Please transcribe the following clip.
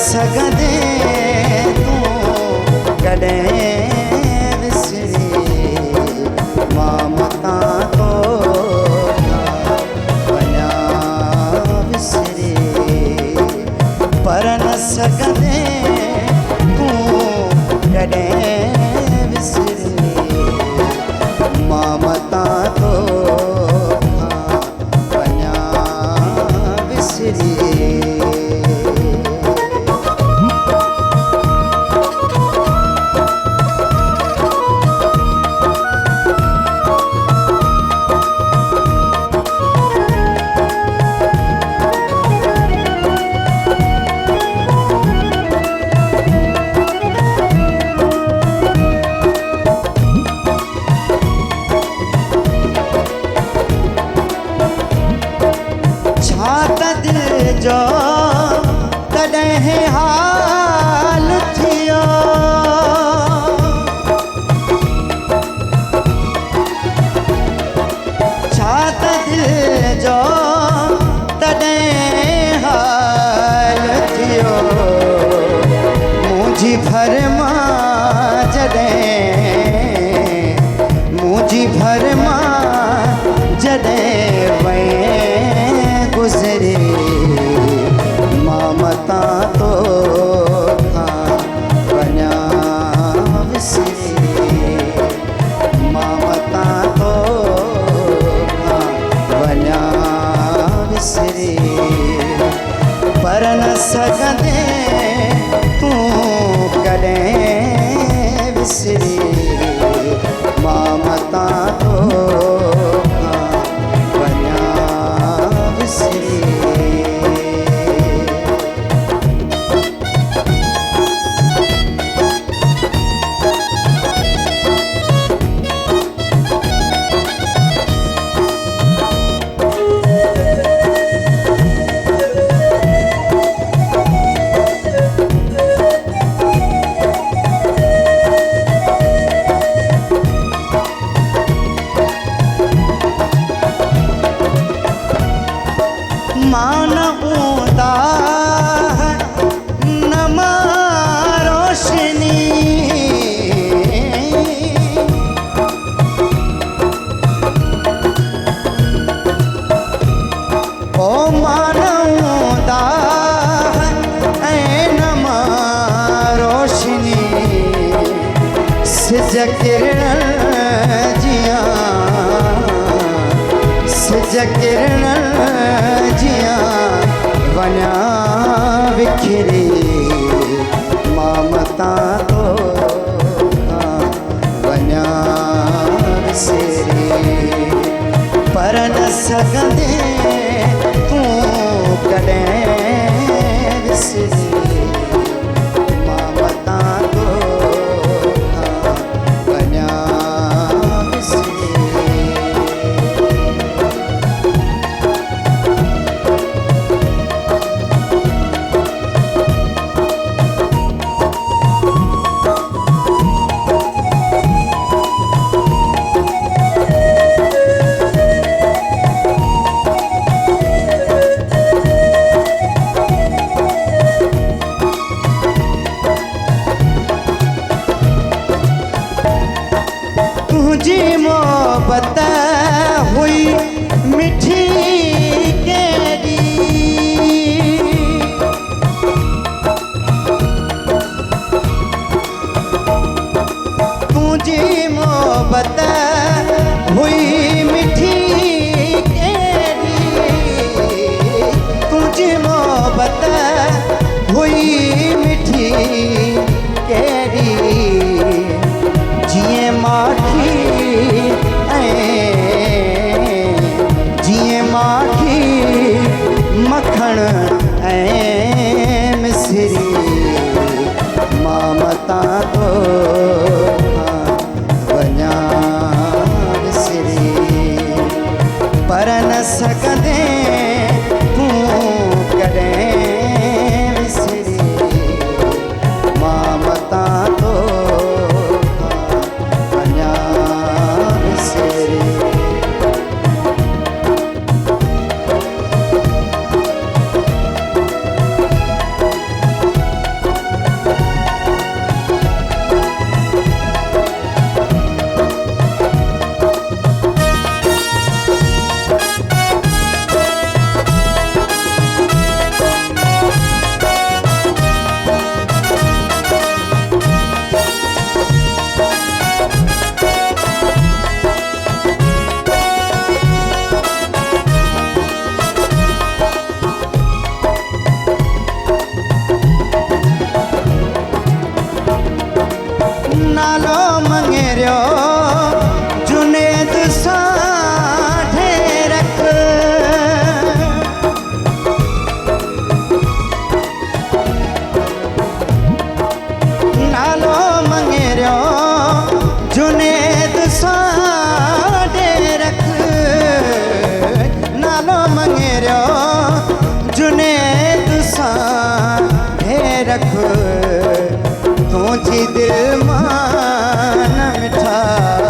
सघंदे तूं कॾहिं विसरे मां मतां तो वञा विसरे पर न सघंदे तूं कॾहिं विसरे मां मतां तो वञा विसरे जो तॾहिं हाल थियो छा त दिल जो तॾहिं हाल थियो मुंहिंजी भरमा जॾहिं मुंहिंजी भरमा जॾहिं वहीं गुज़रे मतां तो वञा विसरे मां मतां तो वञा विसरे पर न सघंदे तूं कॾहिं विसरे मां मतां तो वञा विसरे मान ऊंदा न रोशनी ओ मान ऊंदा न रोशनी सिज किरण जियां सिज किरण वञा विखरे मां मतां तो वञा विसरे पर न सघंदे तूं कॾहिं विसरे मां मतां तो वञा विसरे तुझी मोहब्बत हुई मिठी केड़ी तुझी मोहब्बत हुई मिठी केड़ी तुझी मोहब्बत हुई मिठी केड़ी जिए माखी जिए माखी मखण मिसरी मां मतां तो वञा विसरे पर न सघंदे तूं कॾहिं विसरे मां मतां तो वञा विसरे तुसां हे रख तुझी दिल मान मिठा